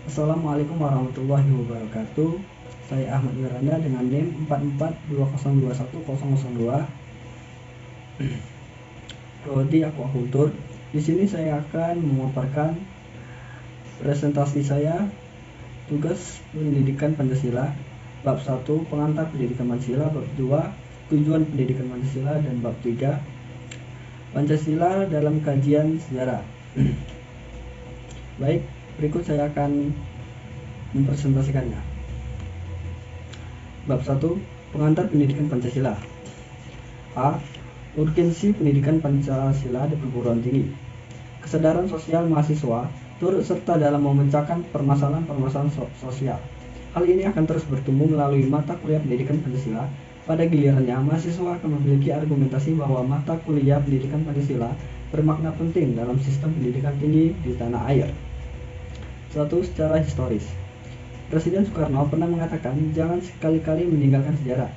Assalamualaikum warahmatullahi wabarakatuh. Saya Ahmad Wiranda dengan NIM 4420210002. Prodi Aquakultur. Di sini saya akan memaparkan presentasi saya, tugas pendidikan Pancasila, bab 1 pengantar pendidikan Pancasila, bab 2 tujuan pendidikan Pancasila, dan bab 3 Pancasila dalam kajian sejarah. Baik, berikut saya akan mempresentasikannya. Bab 1 pengantar pendidikan Pancasila. A. Urgensi pendidikan Pancasila di perguruan tinggi. Kesadaran sosial mahasiswa turut serta dalam memecahkan permasalahan-permasalahan sosial. Hal ini akan terus bertumbuh melalui mata kuliah pendidikan Pancasila. Pada gilirannya, mahasiswa akan memiliki argumentasi bahwa mata kuliah pendidikan Pancasila bermakna penting dalam sistem pendidikan tinggi di tanah air. 1. Secara historis. Presiden Soekarno pernah mengatakan, jangan sekali-kali meninggalkan sejarah.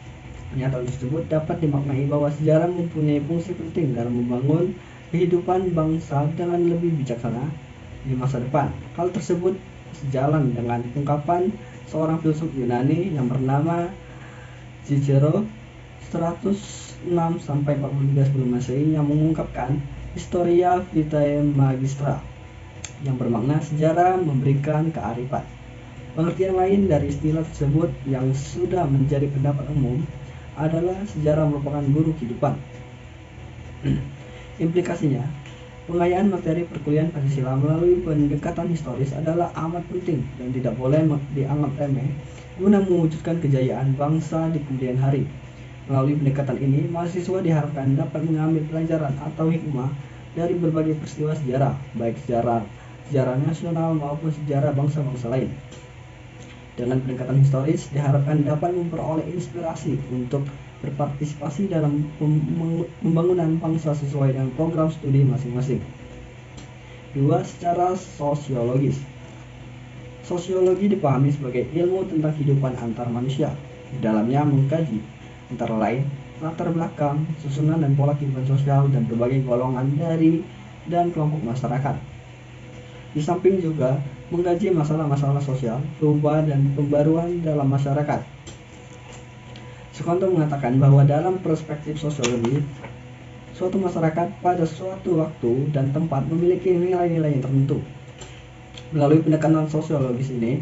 Pernyataan tersebut dapat dimaknai bahwa sejarah mempunyai fungsi penting dalam membangun kehidupan bangsa dengan lebih bijaksana di masa depan. Hal tersebut sejalan dengan ungkapan seorang filsuf Yunani yang bernama Cicero 106-43 sebelum Masehi yang mengungkapkan Historia Vitae Magistra yang bermakna sejarah memberikan kearifan. Pengertian lain dari istilah tersebut yang sudah menjadi pendapat umum adalah sejarah merupakan guru kehidupan. Implikasinya, pengayaan materi perkuliahan Pancasila melalui pendekatan historis adalah amat penting dan tidak boleh dianggap remeh guna mewujudkan kejayaan bangsa di kemudian hari. Melalui pendekatan ini, mahasiswa diharapkan dapat mengambil pelajaran atau hikmah dari berbagai peristiwa sejarah, baik sejarah nasional maupun sejarah bangsa-bangsa lain. Dengan pendekatan historis diharapkan dapat memperoleh inspirasi untuk berpartisipasi dalam pembangunan bangsa sesuai dengan program studi masing-masing. 2. Secara sosiologis. Sosiologi dipahami sebagai ilmu tentang kehidupan antar manusia. Di dalamnya mengkaji antara lain latar belakang, susunan dan pola kehidupan sosial dan berbagai golongan dari dan kelompok masyarakat. Di samping juga mengkaji masalah-masalah sosial, perubahan dan pembaruan dalam masyarakat. Sukanto mengatakan bahwa dalam perspektif sosiologi, suatu masyarakat pada suatu waktu dan tempat memiliki nilai-nilai yang tertentu. Melalui pendekatan sosiologis ini,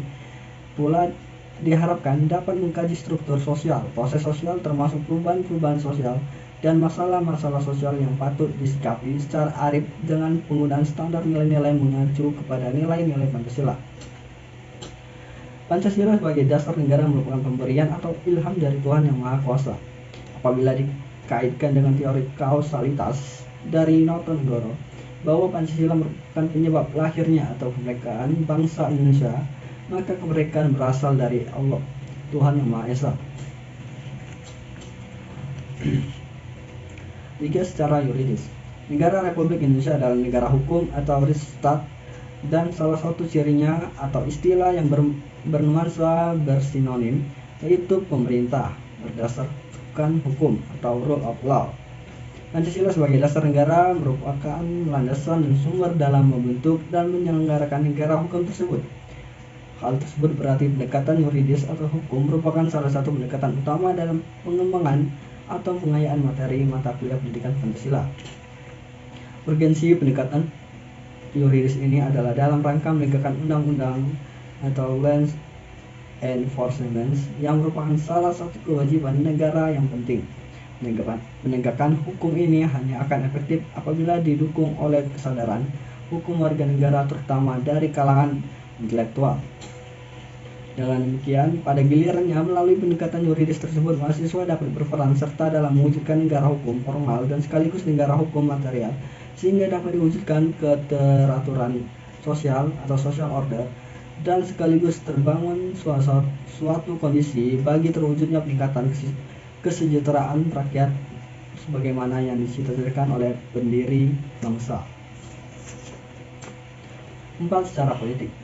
pula diharapkan dapat mengkaji struktur sosial, proses sosial termasuk perubahan-perubahan sosial, dan masalah-masalah sosial yang patut disikapi secara arif dengan penggunaan standar nilai-nilai mengacu kepada nilai-nilai Pancasila. Pancasila sebagai dasar negara merupakan pemberian atau ilham dari Tuhan Yang Maha Kuasa. Apabila dikaitkan dengan teori kausalitas dari Notonegoro, bahwa Pancasila merupakan penyebab lahirnya atau kemerdekaan bangsa Indonesia, maka kemerdekaan berasal dari Allah, Tuhan Yang Maha Esa. 3. Secara yuridis. Negara Republik Indonesia adalah negara hukum atau Rechtsstaat, dan salah satu cirinya atau istilah yang bernuansa bersinonim yaitu pemerintah berdasarkan hukum atau rule of law. Pancasila sebagai dasar negara merupakan landasan dan sumber dalam membentuk dan menyelenggarakan negara hukum tersebut. Hal tersebut berarti pendekatan yuridis atau hukum merupakan salah satu pendekatan utama dalam pengembangan atau pengayaan materi mata kuliah pendidikan Pancasila. Urgensi pendekatan yuridis ini adalah dalam rangka menegakkan undang-undang atau law enforcement yang merupakan salah satu kewajiban negara yang penting. Penegakan hukum ini hanya akan efektif apabila didukung oleh kesadaran hukum warga negara terutama dari kalangan intelektual. Dengan demikian, pada gilirannya melalui pendekatan yuridis tersebut, mahasiswa dapat berperan serta dalam mewujudkan negara hukum formal dan sekaligus negara hukum material, sehingga dapat diwujudkan keteraturan sosial atau social order dan sekaligus terbangun suatu kondisi bagi terwujudnya peningkatan kesejahteraan rakyat sebagaimana yang dicita-citakan oleh pendiri bangsa. 4. Secara politik.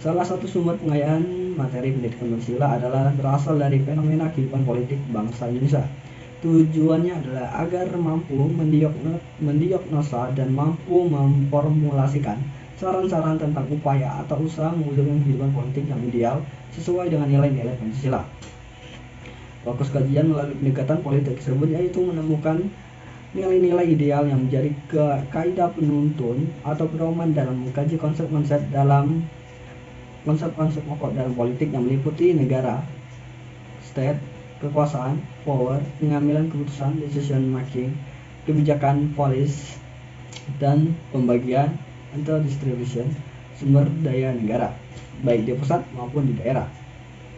Salah satu sumber pengayaan materi pendidikan Pancasila adalah berasal dari fenomena kehidupan politik bangsa Indonesia. Tujuannya adalah agar mampu mendiagnosa dan mampu memformulasikan saran-saran tentang upaya atau usaha mewujudkan kehidupan politik yang ideal sesuai dengan nilai-nilai Pancasila. Fokus kajian melalui pendekatan politik tersebut yaitu menemukan nilai-nilai ideal yang menjadi kaidah penuntun atau pedoman dalam mengkaji konsep-konsep pokok dalam politik yang meliputi negara, state, kekuasaan, power, pengambilan keputusan, decision making, kebijakan, policy, dan pembagian atau distribution sumber daya negara, baik di pusat maupun di daerah.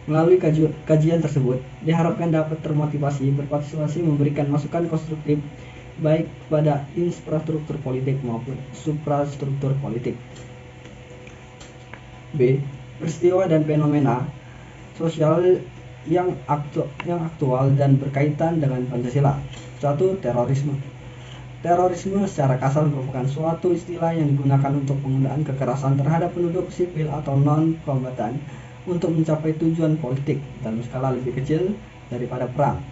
Melalui kajian tersebut, diharapkan dapat termotivasi, berpartisipasi, memberikan masukan konstruktif baik kepada infrastruktur politik maupun suprastruktur politik. B. Peristiwa dan fenomena sosial yang aktual dan berkaitan dengan Pancasila. 1. Terorisme. Terorisme secara kasar merupakan suatu istilah yang digunakan untuk penggunaan kekerasan terhadap penduduk sipil atau non-kombatan untuk mencapai tujuan politik dalam skala lebih kecil daripada perang.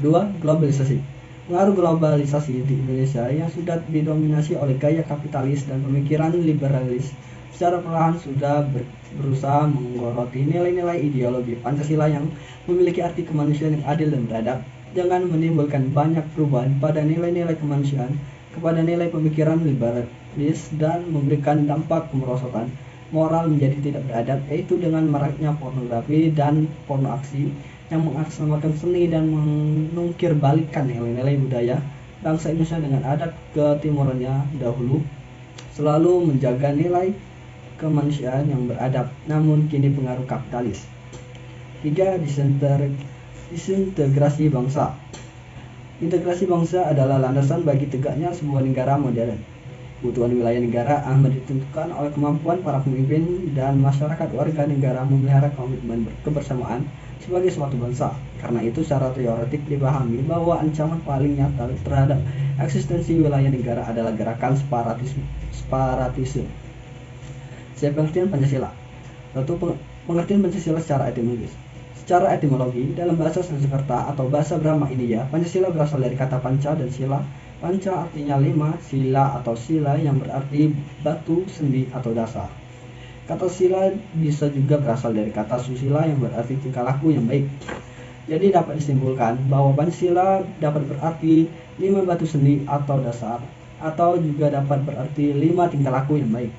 2. Globalisasi. Pengaruh globalisasi di Indonesia yang sudah didominasi oleh gaya kapitalis dan pemikiran liberalis secara perlahan sudah berusaha menggoroti nilai-nilai ideologi Pancasila yang memiliki arti kemanusiaan yang adil dan beradab, dengan menimbulkan banyak perubahan pada nilai-nilai kemanusiaan kepada nilai pemikiran liberalis dan memberikan dampak kemerosotan moral menjadi tidak beradab, yaitu dengan maraknya pornografi dan porno aksi yang mengatasnamakan seni dan menungkir balikan nilai-nilai budaya bangsa Indonesia dengan adat ketimurannya dahulu selalu menjaga nilai kemanusiaan yang beradab, namun kini pengaruh kapitalis. 3. Disintegrasi bangsa. Integrasi bangsa adalah landasan bagi tegaknya sebuah negara modern. Kebutuhan wilayah negara amat ditentukan oleh kemampuan para pemimpin dan masyarakat warga negara memelihara komitmen kebersamaan sebagai suatu bangsa. Karena itu secara teoretik dipahami bahwa ancaman paling nyata terhadap eksistensi wilayah negara adalah gerakan separatisme. Pengertian Pancasila. 1. Pengertian Pancasila secara etimologis. Secara etimologi, dalam bahasa Sanskerta atau bahasa Brahma India, Pancasila berasal dari kata panca dan sila. Panca artinya 5, sila atau sila yang berarti batu, sendi, atau dasar. Kata sila bisa juga berasal dari kata susila yang berarti tingkah laku yang baik. Jadi dapat disimpulkan bahwa Pancasila dapat berarti 5 batu sendi atau dasar, atau juga dapat berarti 5 tingkah laku yang baik.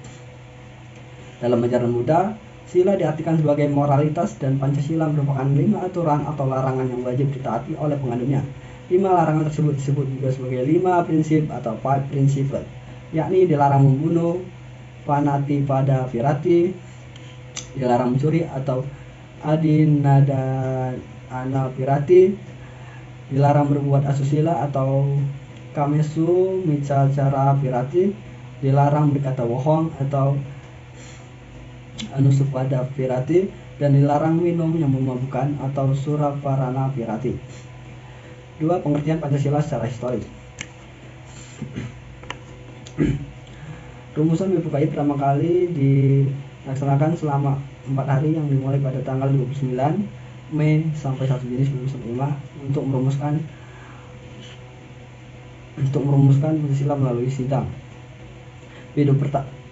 Dalam ajaran Buddha, sila diartikan sebagai moralitas dan Pancasila merupakan 5 aturan atau larangan yang wajib ditaati oleh penganutnya. 5 larangan tersebut disebut juga sebagai 5 prinsip atau 5 principle, yakni dilarang membunuh, panati pada virati, dilarang mencuri atau adinadana virati, dilarang berbuat asusila atau kamesu micacara virati, dilarang berkata bohong atau anusupada virati, dan dilarang minum yang memabukkan atau suraparana virati. 2. Pengertian Pancasila secara historis. Rumusan BPKI pertama kali dilaksanakan selama 4 hari yang dimulai pada tanggal 29 Mei sampai 1 Juni 1945 untuk merumuskan Pancasila melalui sidang.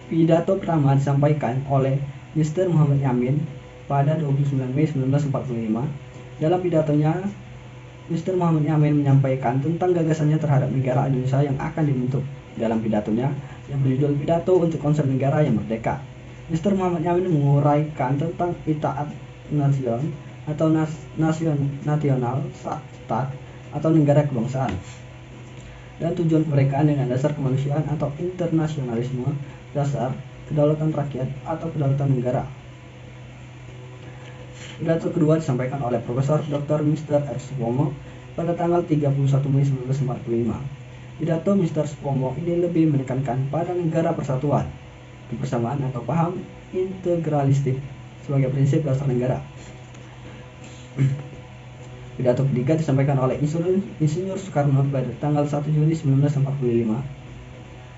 Pidato pertama disampaikan oleh Mr. Muhammad Yamin pada 29 Mei 1945. Dalam pidatonya, Mr. Muhammad Yamin menyampaikan tentang gagasannya terhadap negara Indonesia yang akan dibentuk. Dalam pidatonya, yang berjudul Pidato untuk Konsep Negara yang Merdeka, Mr. Muhammad Yamin menguraikan tentang itaat nation atau nasional stat atau negara kebangsaan, dan tujuan kemerdekaan dengan dasar kemanusiaan atau internasionalisme, dasar kedaulatan rakyat atau kedaulatan negara. Pidato kedua disampaikan oleh Profesor Dr. Mr. R. Supomo pada tanggal 31 Mei 1945. Pidato Mr. Supomo ini lebih menekankan pada negara persatuan, kebersamaan atau paham integralistik sebagai prinsip dasar negara. Pidato ketiga disampaikan oleh Insinyur Soekarno pada tanggal 1 Juni 1945.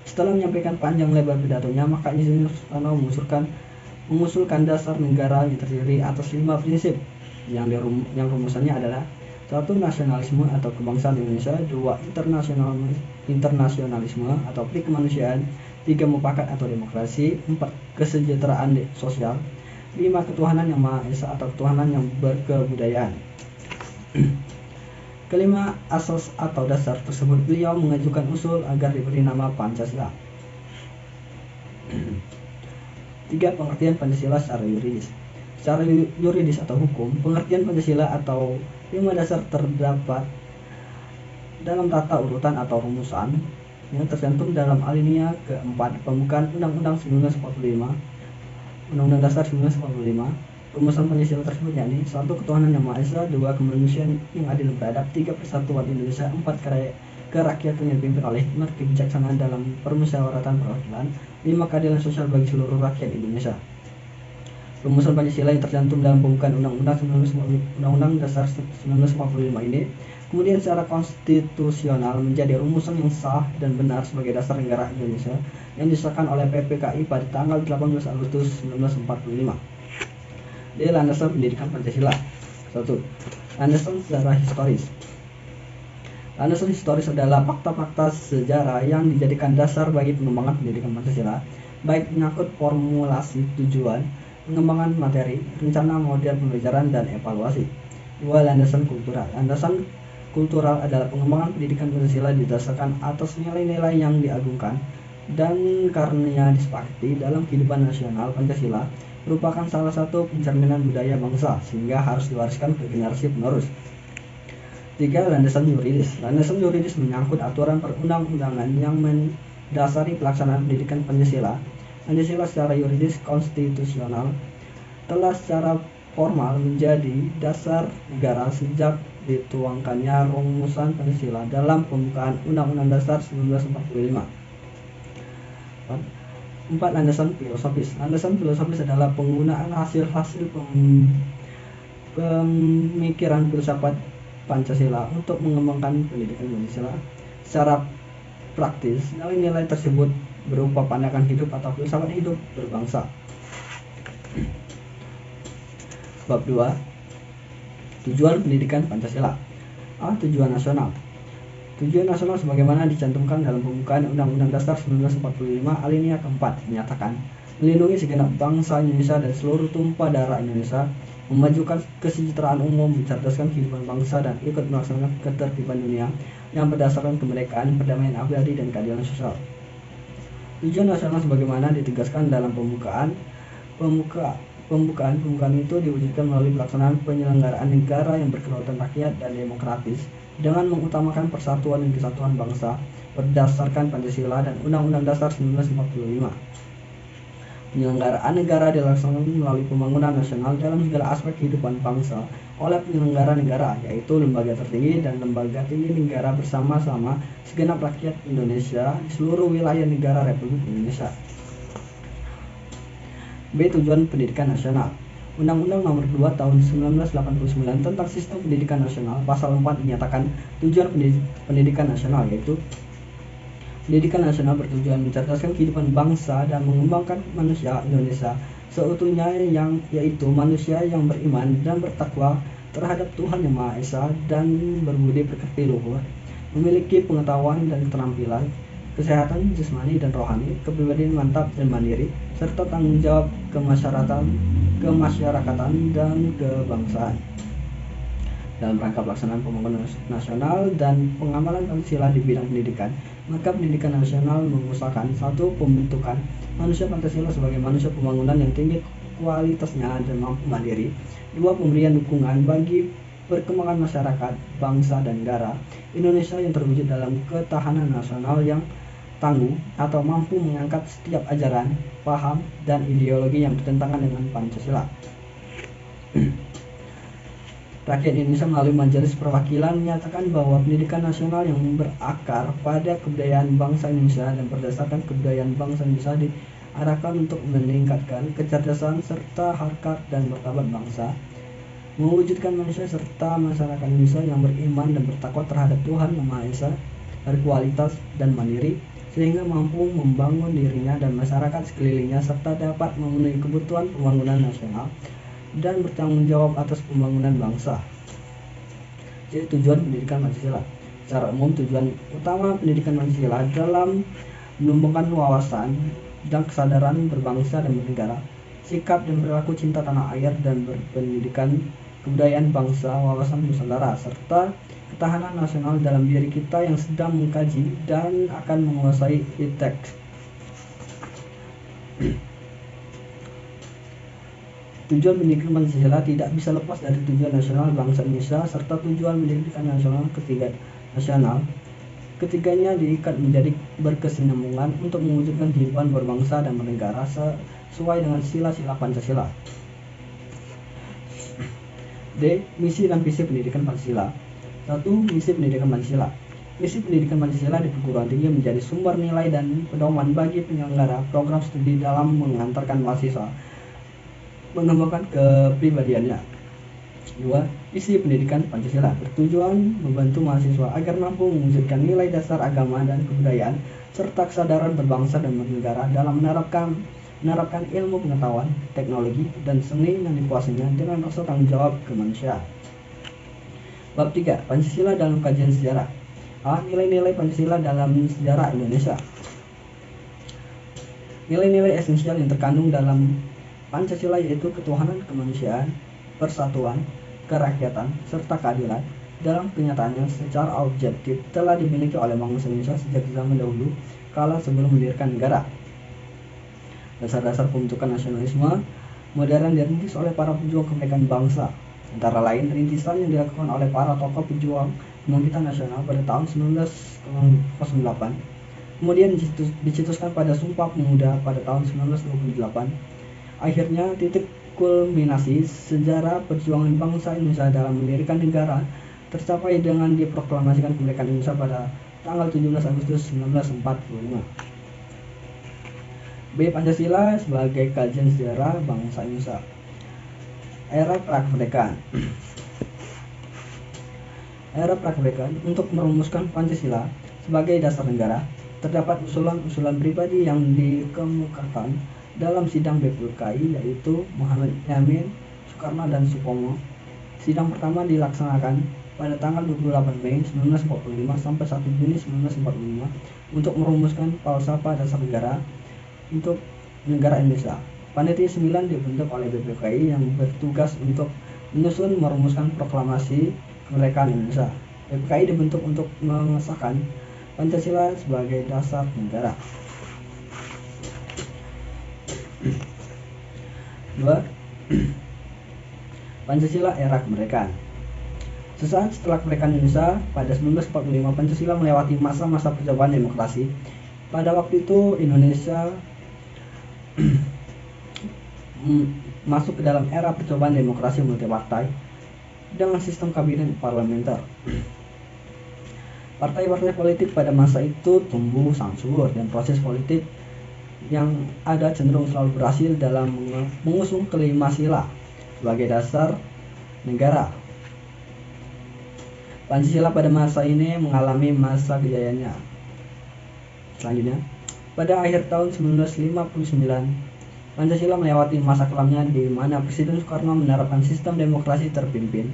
Setelah menyampaikan panjang lebar pidatonya, maka Insinyur Soekarno mengusulkan dasar negara yang terdiri atas 5 prinsip yang rumusannya adalah 1. Nasionalisme atau kebangsaan Indonesia, 2. Internasionalisme atau pri kemanusiaan, 3. Mufakat atau demokrasi. 4. Kesejahteraan sosial. 5. Ketuhanan yang Maha Esa atau ketuhanan yang berkebudayaan. Kelima, asas atau dasar tersebut beliau mengajukan usul agar diberi nama Pancasila. 3. Pengertian Pancasila secara yuridis. Secara yuridis atau hukum, pengertian Pancasila atau 5 dasar terdapat dalam tata urutan atau rumusan yang tercantum dalam alinea keempat pembukaan Undang-Undang 1945, Undang-Undang Dasar 1945. Rumusan Pancasila tersebut yakni 1. Ketuhanan yang Maha Esa, 2. Kemanusiaan yang adil beradab, 3. Persatuan Indonesia, 4. Kerakyatan yang dipimpin oleh hikmat kebijaksanaan dalam permusyawaratan perwakilan, 5. Keadilan sosial bagi seluruh rakyat Indonesia. Rumusan Pancasila yang tercantum dalam pembukaan Undang-Undang Dasar 1945 ini kemudian secara konstitusional menjadi rumusan yang sah dan benar sebagai dasar negara Indonesia yang disahkan oleh PPKI pada tanggal 18 Agustus 1945. D. Landasan pendidikan Pancasila. 1. Landasan sejarah historis. Landasan historis adalah fakta-fakta sejarah yang dijadikan dasar bagi pengembangan pendidikan Pancasila, baik menyangkut formulasi tujuan, pengembangan materi, rencana model pembelajaran, dan evaluasi. 2. Landasan kultural. Landasan kultural adalah pengembangan pendidikan Pancasila didasarkan atas nilai-nilai yang diagungkan dan karenanya disepakati dalam kehidupan nasional. Pancasila merupakan salah satu pencerminan budaya bangsa sehingga harus diwariskan ke generasi penerus. 3. Landasan yuridis. Landasan yuridis menyangkut aturan perundang-undangan yang mendasari pelaksanaan pendidikan Pancasila. Pancasila secara yuridis konstitusional telah secara formal menjadi dasar negara sejak dituangkannya rumusan Pancasila dalam pembukaan Undang-Undang Dasar 1945. 4. Landasan filosofis. Landasan filosofis adalah penggunaan hasil-hasil pemikiran filsafat Pancasila untuk mengembangkan pendidikan Pancasila. Secara praktis, nilai-nilai tersebut berupa pandangan hidup atau filsafat hidup berbangsa. Bab 2. Tujuan pendidikan Pancasila. A. Tujuan nasional. Tujuan nasional sebagaimana dicantumkan dalam pembukaan Undang-Undang Dasar 1945 alinea keempat menyatakan melindungi segenap bangsa Indonesia dan seluruh tumpah darah Indonesia, memajukan kesejahteraan umum, mencerdaskan kehidupan bangsa, dan ikut melaksanakan ketertiban dunia yang berdasarkan kemerdekaan, perdamaian abadi, dan keadilan sosial. Tujuan nasional sebagaimana ditegaskan dalam pembukaan itu diwujudkan melalui pelaksanaan penyelenggaraan negara yang berkedaulatan rakyat dan demokratis dengan mengutamakan persatuan dan kesatuan bangsa berdasarkan Pancasila dan Undang-Undang Dasar 1945. Penyelenggaraan negara dilaksanakan melalui pembangunan nasional dalam segala aspek kehidupan bangsa oleh penyelenggara negara, yaitu lembaga tertinggi dan lembaga tinggi negara bersama-sama segenap rakyat Indonesia di seluruh wilayah negara Republik Indonesia. B. Tujuan pendidikan nasional. Undang-Undang Nomor 2 Tahun 1989 tentang Sistem Pendidikan Nasional Pasal 4 menyatakan tujuan pendidikan nasional yaitu pendidikan nasional bertujuan mencerdaskan kehidupan bangsa dan mengembangkan manusia Indonesia seutuhnya, yaitu manusia yang beriman dan bertakwa terhadap Tuhan Yang Maha Esa dan berbudi pekerti luhur, memiliki pengetahuan dan keterampilan, kesehatan jasmani dan rohani, kepribadian mantap dan mandiri, serta tanggung jawab kemasyarakatan dan kebangsaan. Dalam rangka pelaksanaan pembangunan nasional dan pengamalan Pancasila di bidang pendidikan, maka pendidikan nasional mengusahakan 1. Pembentukan manusia Pancasila sebagai manusia pembangunan yang tinggi kualitasnya dan mampu mandiri. 2. Pemberian dukungan bagi perkembangan masyarakat, bangsa, dan negara Indonesia yang terwujud dalam ketahanan nasional yang tangguh atau mampu mengangkat setiap ajaran, paham, dan ideologi yang bertentangan dengan Pancasila. Rakyat Indonesia melalui Majelis Perwakilan menyatakan bahwa pendidikan nasional yang berakar pada kebudayaan bangsa Indonesia dan berdasarkan kebudayaan bangsa Indonesia diarahkan untuk meningkatkan kecerdasan serta harkat dan martabat bangsa, mewujudkan manusia serta masyarakat Indonesia yang beriman dan bertakwa terhadap Tuhan Yang Maha Esa, berkualitas dan mandiri, sehingga mampu membangun dirinya dan masyarakat sekelilingnya serta dapat memenuhi kebutuhan pembangunan nasional dan bertanggung jawab atas pembangunan bangsa. Jadi tujuan pendidikan Pancasila. Secara umum, tujuan utama pendidikan Pancasila dalam menumbuhkan wawasan dan kesadaran berbangsa dan bernegara, sikap dan perilaku cinta tanah air dan berpendidikan kebudayaan bangsa, wawasan nusantara, serta ketahanan nasional dalam diri kita yang sedang mengkaji dan akan menguasai iptek. Tujuan pendidikan Pancasila tidak bisa lepas dari tujuan nasional bangsa Indonesia serta tujuan pendidikan nasional ketiganya diikat menjadi berkesinambungan untuk mewujudkan kehidupan berbangsa dan bernegara sesuai dengan sila-sila Pancasila. D. Misi dan visi pendidikan Pancasila. 1. Misi pendidikan Pancasila. Misi pendidikan Pancasila di perguruan tinggi menjadi sumber nilai dan pedoman bagi penyelenggara program studi dalam mengantarkan mahasiswa mengembangkan kepribadiannya. 2. Isi pendidikan Pancasila bertujuan membantu mahasiswa agar mampu mewujudkan nilai dasar agama dan kebudayaan serta kesadaran berbangsa dan bernegara dalam menerapkan ilmu pengetahuan, teknologi, dan seni yang dikuasainya dengan rasa tanggung jawab kemanusiaan. Bab 3. Pancasila dalam kajian sejarah. A. Nilai-nilai Pancasila dalam sejarah Indonesia. Nilai-nilai esensial yang terkandung dalam Pancasila yaitu ketuhanan kemanusiaan, persatuan, kerakyatan, serta keadilan. Dalam kenyataannya secara objektif telah dimiliki oleh bangsa Indonesia sejak zaman dahulu kala sebelum mendirikan negara. Dasar-dasar pembentukan nasionalisme modern dirintis oleh para pejuang kemerdekaan bangsa, antara lain rintisan yang dilakukan oleh para tokoh pejuang kebangkitan nasional pada tahun 1908, kemudian dicetuskan pada Sumpah Pemuda pada tahun 1928. Akhirnya titik kulminasi sejarah perjuangan bangsa Indonesia dalam mendirikan negara tercapai dengan diproklamasikan kemerdekaan Indonesia pada tanggal 17 Agustus 1945. B. Pancasila sebagai kajian sejarah bangsa Indonesia. Era prakemerdekaan. Era prakemerdekaan untuk merumuskan Pancasila sebagai dasar negara, terdapat usulan-usulan pribadi yang dikemukakan dalam sidang BPUKI yaitu Muhammad Yamin, Soekarno, dan Supomo. Sidang pertama dilaksanakan pada tanggal 28 Mei 1945 sampai 1 Juni 1945 untuk merumuskan falsafah dasar negara untuk negara Indonesia. Panitia 9 dibentuk oleh BPUKI yang bertugas untuk menyusun merumuskan proklamasi kemerdekaan Indonesia. BPUKI dibentuk untuk mengesahkan Pancasila sebagai dasar negara. 2. Pancasila era kemerdekaan. Sesaat setelah kemerdekaan Indonesia pada 1945, Pancasila melewati masa-masa percobaan demokrasi. Pada waktu itu Indonesia masuk ke dalam era percobaan demokrasi multipartai dengan sistem kabinet parlementer. Partai-partai politik pada masa itu tumbuh sangat subur dan proses politik yang ada cenderung selalu berhasil dalam mengusung kelima sila sebagai dasar negara. Pancasila pada masa ini mengalami masa kejayaannya. Selanjutnya, pada akhir tahun 1959, Pancasila melewati masa kelamnya di mana Presiden Soekarno menerapkan sistem demokrasi terpimpin.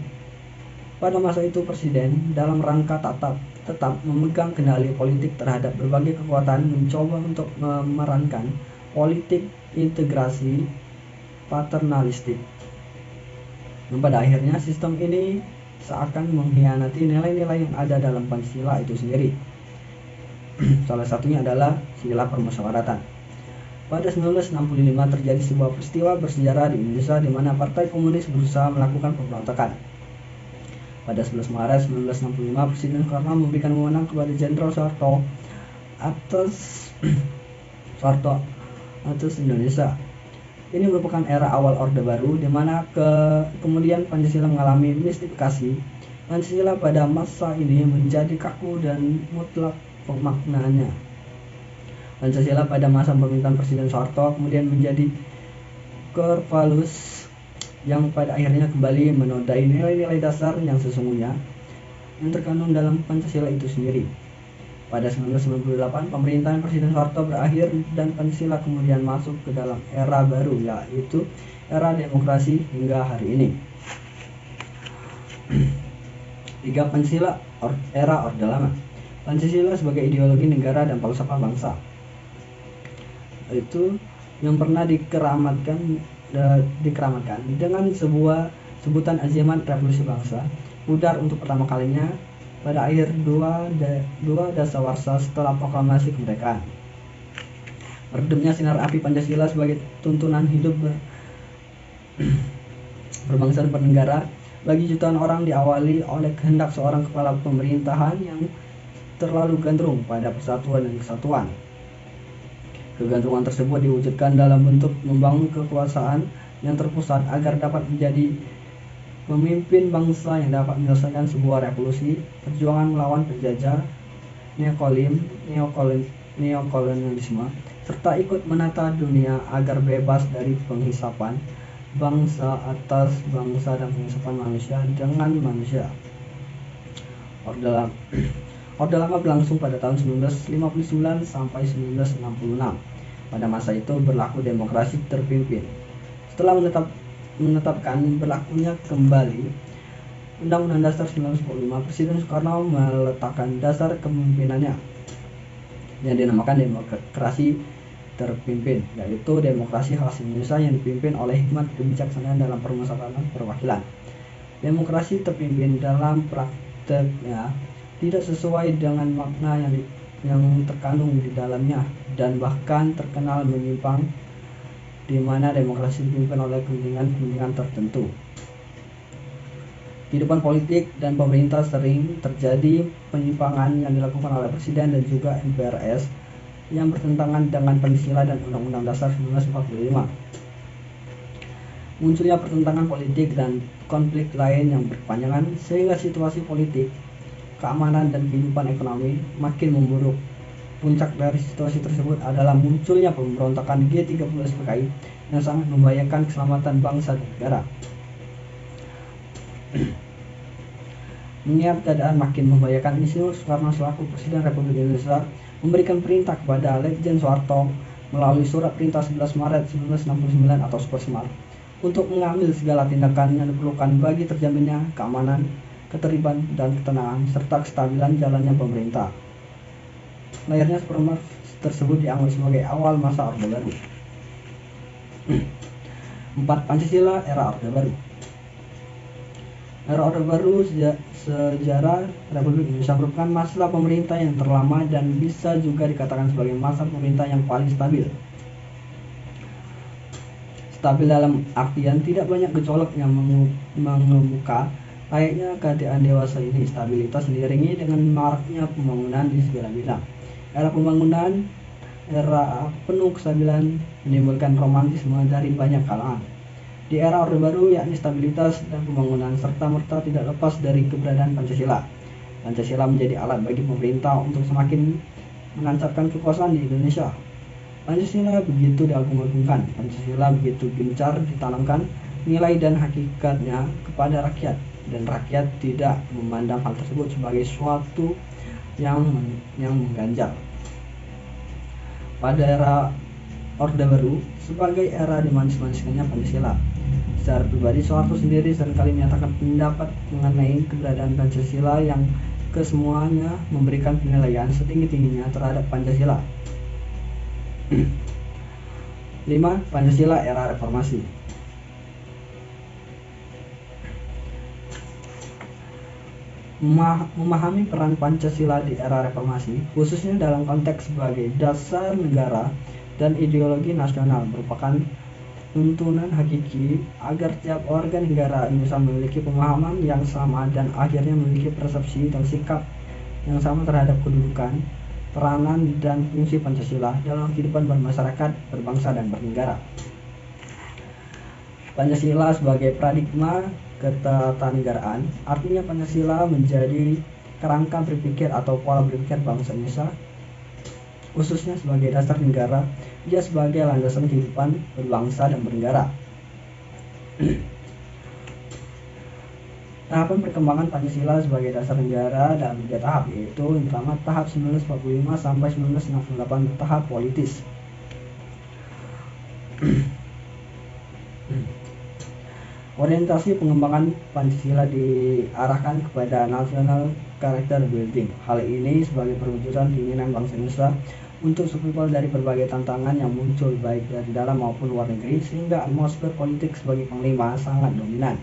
Pada masa itu Presiden dalam rangka tetap memegang kendali politik terhadap berbagai kekuatan mencoba untuk memerankan politik integrasi paternalistik. Dan pada akhirnya sistem ini seakan mengkhianati nilai-nilai yang ada dalam Pancasila itu sendiri. Salah satunya adalah sila permusyawaratan. Pada 1965 terjadi sebuah peristiwa bersejarah di Indonesia di mana Partai Komunis berusaha melakukan pemberontakan. Pada 11 Maret 1965, Presiden Soekarno memberikan wewenang kepada Jenderal Soeharto atas Indonesia. Ini merupakan era awal Orde Baru di mana kemudian Pancasila mengalami mistifikasi. Pancasila pada masa ini menjadi kaku dan mutlak pemaknaannya. Pancasila pada masa pemerintahan Presiden Soeharto kemudian menjadi korvalus yang pada akhirnya kembali menodai nilai-nilai dasar yang sesungguhnya yang terkandung dalam Pancasila itu sendiri. Pada 1998, pemerintahan Presiden Soeharto berakhir dan Pancasila kemudian masuk ke dalam era baru, yaitu era demokrasi hingga hari ini. 3. Pancasila era Orde Lama. Pancasila sebagai ideologi negara dan falsafah bangsa. itu yang pernah dikeramatkan dengan sebuah sebutan azimat revolusi bangsa pudar untuk pertama kalinya pada akhir dua dasawarsa setelah proklamasi kemerdekaan. Meredupnya sinar api Pancasila sebagai tuntunan hidup berbangsa dan bernegara bagi jutaan orang diawali oleh kehendak seorang kepala pemerintahan yang terlalu gandrung pada persatuan dan kesatuan. Kegantungan tersebut diwujudkan dalam bentuk membangun kekuasaan yang terpusat agar dapat menjadi pemimpin bangsa yang dapat menyelesaikan sebuah revolusi, perjuangan melawan penjajah, neokolonialisme, serta ikut menata dunia agar bebas dari penghisapan bangsa atas bangsa dan penghisapan manusia dengan manusia. Orde Lama berlangsung pada tahun 1959 sampai 1966. Pada masa itu berlaku demokrasi terpimpin. Setelah menetapkan berlakunya kembali Undang-Undang Dasar 1945, Presiden Soekarno meletakkan dasar kepemimpinannya yang dinamakan demokrasi terpimpin, yaitu demokrasi khas Indonesia yang dipimpin oleh hikmat kebijaksanaan dalam permasalahan perwakilan. Demokrasi terpimpin dalam prakteknya tidak sesuai dengan makna yang terkandung di dalamnya dan bahkan terkenal menyimpang, di mana demokrasi dipimpin oleh kepentingan tertentu. Kehidupan politik dan pemerintah sering terjadi penyimpangan yang dilakukan oleh Presiden dan juga MPRS yang bertentangan dengan Pancasila dan Undang-Undang Dasar 1945. Munculnya pertentangan politik dan konflik lain yang berkepanjangan sehingga situasi politik, keamanan dan kehidupan ekonomi makin memburuk. Puncak dari situasi tersebut adalah munculnya pemberontakan G30 SPKI yang sangat membahayakan keselamatan bangsa dan negara. Mengingat keadaan makin membahayakan, Insinyur Soekarno selaku Presiden Republik Indonesia memberikan perintah kepada Letjen Soeharto melalui Surat Perintah 11 Maret 1969 atau Super Semar untuk mengambil segala tindakan yang diperlukan bagi terjaminnya keamanan, ketertiban dan ketenangan serta kestabilan jalannya pemerintah. Lahirnya Supermar tersebut dianggap sebagai awal masa Orde Baru. 4. Pancasila era Orde Baru. Era Orde Baru sejarah Republik Indonesia merupakan masa pemerintah yang terlama dan bisa juga dikatakan sebagai masa pemerintah yang paling stabil. Stabil dalam artian tidak banyak gejolak yang mengemuka. Layaknya keadaan dewasa ini, stabilitas diiringi dengan maraknya pembangunan di segala bidang. Era pembangunan, era penuh kestabilan menimbulkan romantisme dari banyak kalangan. Di era Orde Baru, yakni stabilitas dan pembangunan serta-merta tidak lepas dari keberadaan Pancasila. Pancasila menjadi alat bagi pemerintah untuk semakin menancapkan kekuasaan di Indonesia. Pancasila begitu diagung-agungkan, Pancasila begitu gencar ditanamkan nilai dan hakikatnya kepada rakyat, dan rakyat tidak memandang hal tersebut sebagai suatu yang mengganjal. Pada era Orde Baru, sebagai era dimanis-maniskannya Pancasila. Secara pribadi, Soeharto sendiri seringkali menyatakan pendapat mengenai keberadaan Pancasila yang kesemuanya memberikan penilaian setinggi-tingginya terhadap Pancasila. 5. Pancasila era reformasi. Memahami peran Pancasila di era reformasi, khususnya dalam konteks sebagai dasar negara dan ideologi nasional, merupakan tuntunan hakiki agar tiap warga negara Indonesia memiliki pemahaman yang sama dan akhirnya memiliki persepsi dan sikap yang sama terhadap kedudukan, peranan, dan fungsi Pancasila dalam kehidupan bermasyarakat, berbangsa, dan bernegara. Pancasila sebagai paradigma ketatanegaraan, artinya Pancasila menjadi kerangka berpikir atau pola berpikir bangsa Indonesia, khususnya sebagai dasar negara, dia sebagai landasan kehidupan berbangsa dan bernegara. Tahapan perkembangan Pancasila sebagai dasar negara dalam 3 tahap, yaitu yang pertama tahap 1945 sampai 1968, tahap politis. Orientasi pengembangan Pancasila diarahkan kepada national character building. Hal ini sebagai perwujudan keinginan bangsa Indonesia untuk survival dari berbagai tantangan yang muncul baik dari dalam maupun luar negeri, sehingga atmosfer politik sebagai panglima sangat dominan.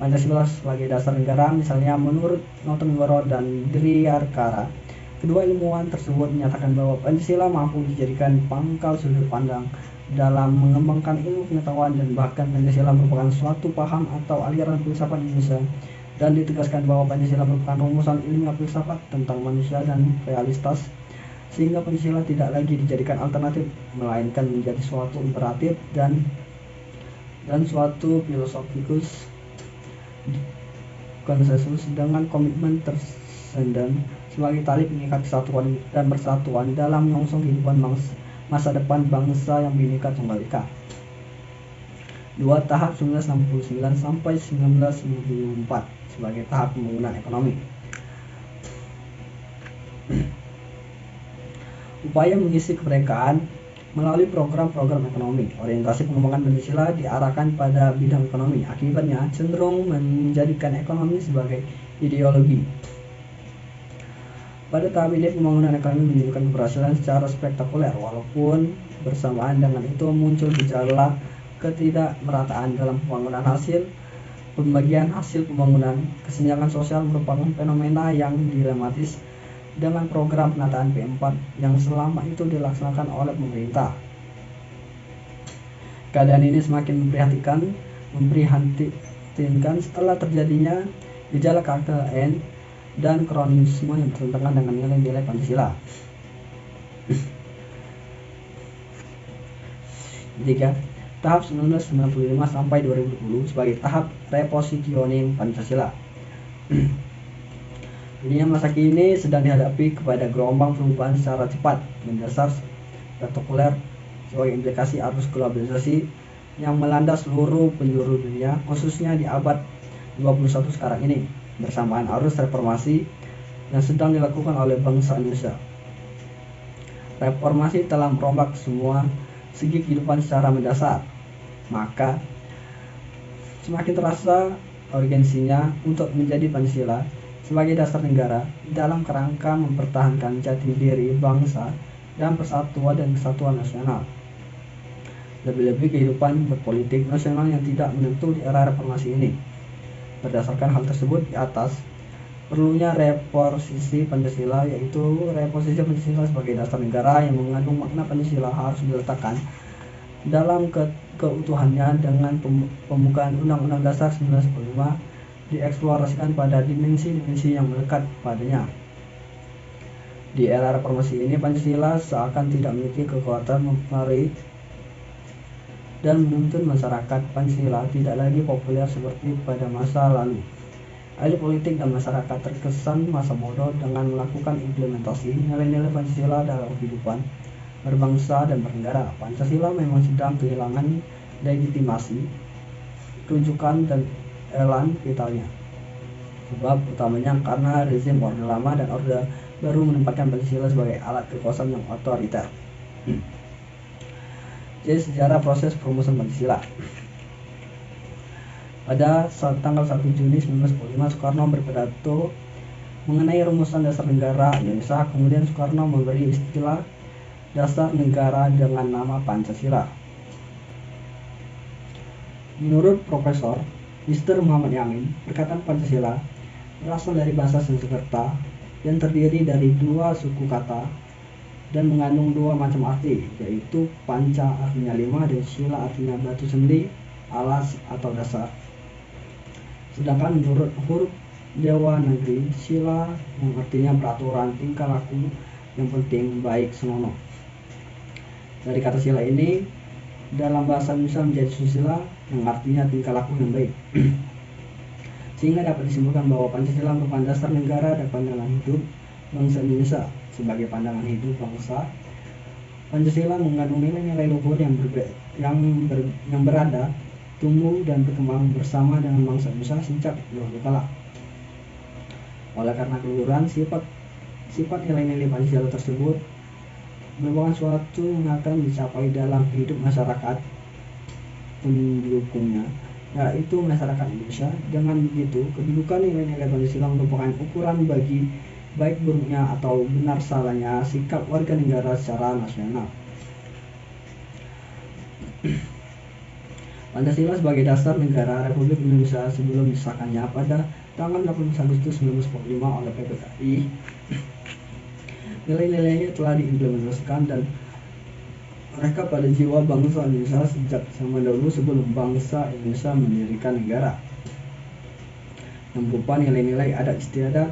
Pancasila sebagai dasar negara, misalnya menurut Notonegoro dan Driarkara, kedua ilmuwan tersebut menyatakan bahwa Pancasila mampu dijadikan pangkal sudut pandang dalam mengembangkan ilmu pengetahuan, dan bahkan Pancasila merupakan suatu paham atau aliran filsafat Indonesia, dan ditegaskan bahwa Pancasila merupakan rumusan ilmiah filsafat tentang manusia dan realitas, sehingga Pancasila tidak lagi dijadikan alternatif melainkan menjadi suatu imperatif dan suatu filosofikus konsensus dengan komitmen tersendiri sebagai tali pengikat kesatuan dan persatuan dalam menyongsong kehidupan masa depan bangsa yang Bhinneka Tunggal Ika. 2. Tahap 1969 sampai 1994 sebagai tahap pembangunan ekonomi. Upaya mengisi kemerdekaan melalui program-program ekonomi. Orientasi pengembangan Pancasila diarahkan pada bidang ekonomi. Akibatnya cenderung menjadikan ekonomi sebagai ideologi. Pada tahap ini pembangunan ekonomi menunjukkan keberhasilan secara spektakuler, walaupun bersamaan dengan itu muncul gejala ketidakmerataan dalam pembagian hasil pembangunan. Kesenjangan sosial merupakan fenomena yang dilematis dengan program penataan P4 yang selama itu dilaksanakan oleh pemerintah. Keadaan ini semakin memprihatinkan setelah terjadinya gejala KKN dan kronisme yang bertentangan dengan nilai-nilai Pancasila. 3. Tahap 1995 sampai 2020 sebagai tahap repositioning Pancasila. Dunia masa kini sedang dihadapi kepada gelombang perubahan secara cepat, mendasar, spektakuler sebagai implikasi arus globalisasi yang melanda seluruh penjuru dunia, khususnya di abad 21 sekarang ini, bersamaan arus reformasi yang sedang dilakukan oleh bangsa Indonesia. Reformasi telah merombak semua segi kehidupan secara mendasar, maka semakin terasa urgensinya untuk menjadi Pancasila sebagai dasar negara dalam kerangka mempertahankan jati diri bangsa dan persatuan dan kesatuan nasional. Lebih-lebih kehidupan berpolitik nasional yang tidak menentu di era reformasi ini. Berdasarkan hal tersebut di atas, perlunya reposisi Pancasila, yaitu reposisi Pancasila sebagai dasar negara yang mengandung makna Pancasila harus diletakkan dalam keutuhannya dengan pembukaan Undang-Undang Dasar 1945 dieksplorasikan pada dimensi-dimensi yang melekat padanya. Di era reformasi ini, Pancasila seakan tidak memiliki kekuatan mempengaruhi dan menuntun masyarakat. Pancasila tidak lagi populer seperti pada masa lalu. Elit politik dan masyarakat terkesan masa bodoh dengan melakukan implementasi nilai-nilai Pancasila dalam kehidupan berbangsa dan bernegara. Pancasila memang sedang kehilangan legitimasi, rujukan dan elan vitalnya. Sebab utamanya karena rezim Orde Lama dan Orde Baru menempatkan Pancasila sebagai alat kekuasaan yang otoriter. Jadi sejarah proses perumusan Pancasila. Pada tanggal 1 Juni 1945, Soekarno berpidato mengenai rumusan dasar negara Indonesia. Kemudian Soekarno memberi istilah dasar negara dengan nama Pancasila. Menurut Profesor Mr. Muhammad Yamin, perkataan Pancasila berasal dari bahasa Sanskerta yang terdiri dari dua suku kata dan mengandung dua macam arti, yaitu panca artinya 5 dan sila artinya batu sendi, alas atau dasar. Sedangkan menurut huruf Dewanagari, sila yang artinya peraturan tingkah laku yang penting baik senonoh. Dari kata sila ini dalam bahasa Indonesia menjadi susila yang artinya tingkah laku yang baik. Sehingga dapat disimpulkan bahwa Pancasila merupakan dasar negara dan pandangan hidup bangsa Indonesia. Sebagai pandangan hidup bangsa, Pancasila mengandung nilai-nilai luhur yang berada, tumbuh dan berkembang bersama dengan bangsa Indonesia sejak dahulu kala. Oleh karena keluhuran sifat nilai-nilai Pancasila tersebut merupakan suatu yang akan dicapai dalam hidup masyarakat pendukungnya, yaitu masyarakat Indonesia. Dengan begitu, kedudukan nilai-nilai Pancasila merupakan ukuran bagi baik buruknya atau benar salahnya sikap warga negara secara nasional. Pancasila sebagai dasar negara Republik Indonesia sebelum disahkannya pada tanggal 18 Agustus 1945 oleh PPKI, nilai-nilainya telah diimplementasikan dan mereka pada jiwa bangsa Indonesia sejak zaman dahulu sebelum bangsa Indonesia mendirikan negara, yang berupa nilai-nilai adat istiadat,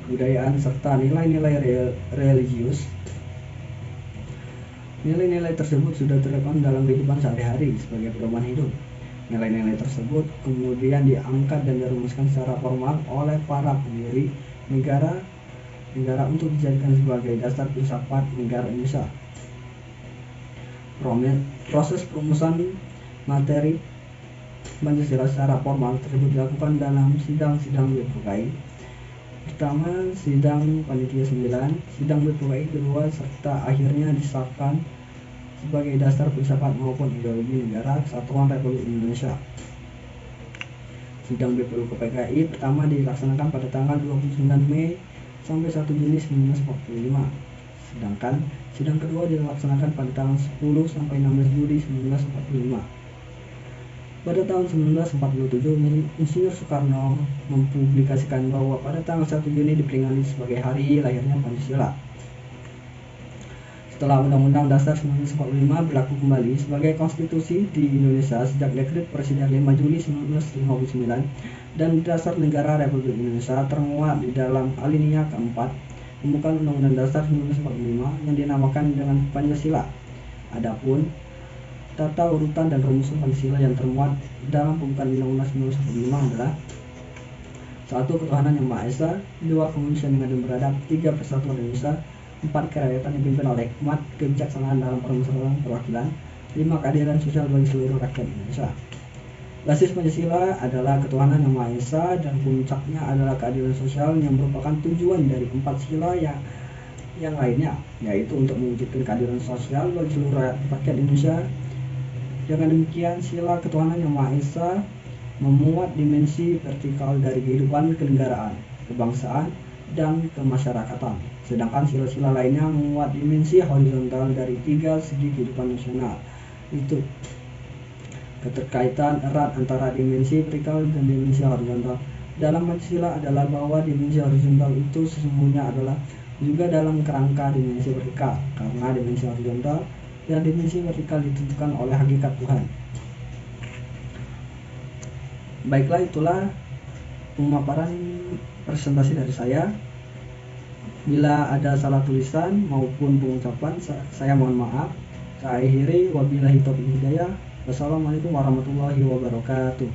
kebudayaan, serta nilai-nilai religius. Nilai-nilai tersebut sudah terekam dalam kehidupan sehari-hari sebagai pedoman hidup. Nilai-nilai tersebut kemudian diangkat dan dirumuskan secara formal oleh para pendiri negara untuk dijadikan sebagai dasar filsafat negara Indonesia. Proses perumusan materi Pancasila secara formal tersebut dilakukan dalam sidang-sidang BPKI. Pertama, sidang Panitia 9, sidang BPKI kedua, serta akhirnya disahkan sebagai dasar filsafat maupun ideologi negara Kesatuan Republik Indonesia. Sidang BPKI pertama dilaksanakan pada tanggal 29 Mei sampai 1 Juni 1945. Sedangkan sidang kedua dilaksanakan pada tanggal 10 sampai 16 Juli 1945. Pada tahun 1947, Insinyur Soekarno mempublikasikan bahwa pada tanggal 1 Juni diperingati sebagai hari lahirnya Pancasila. Setelah Undang-Undang Dasar 1945 berlaku kembali sebagai konstitusi di Indonesia sejak Dekret Presiden 5 Juli 1959 dan Dasar Negara Republik Indonesia termuat di dalam alinea keempat pembukaan Undang-Undang Dasar 1945 yang dinamakan dengan Pancasila. Adapun tata urutan dan rumusan Pancasila yang termuat dalam pembukaan Undang-Undang 1945 adalah 1. Ketuhanan Yang Maha Esa, 2. Kemanusiaan yang adil beradab, 3. Persatuan Indonesia, 4. Kerakyatan yang dipimpin oleh hikmat, kebijaksanaan dalam permusyawaratan perwakilan, 5. Keadilan sosial bagi seluruh rakyat Indonesia. Basis Pancasila adalah ketuhanan Yang Maha Esa dan puncaknya adalah keadilan sosial yang merupakan tujuan dari 4 sila yang lainnya, yaitu untuk mewujudkan keadilan sosial bagi seluruh rakyat Indonesia. Dengan demikian, sila ketuhanan Yang Maha Esa memuat dimensi vertikal dari kehidupan kenegaraan, kebangsaan, dan kemasyarakatan. Sedangkan sila-sila lainnya memuat dimensi horizontal dari 3 segi kehidupan nasional, itu keterkaitan erat antara dimensi vertikal dan dimensi horizontal. Dalam Pancasila adalah bahwa dimensi horizontal itu sesungguhnya adalah juga dalam kerangka dimensi vertikal, karena dimensi horizontal dan dimensi vertikal ditentukan oleh hakikat Tuhan. Baiklah, itulah pemaparan presentasi dari saya. Bila ada salah tulisan maupun pengucapan, saya mohon maaf. Saya akhiri, wabillahi taufiq hidayah. Wassalamualaikum warahmatullahi wabarakatuh.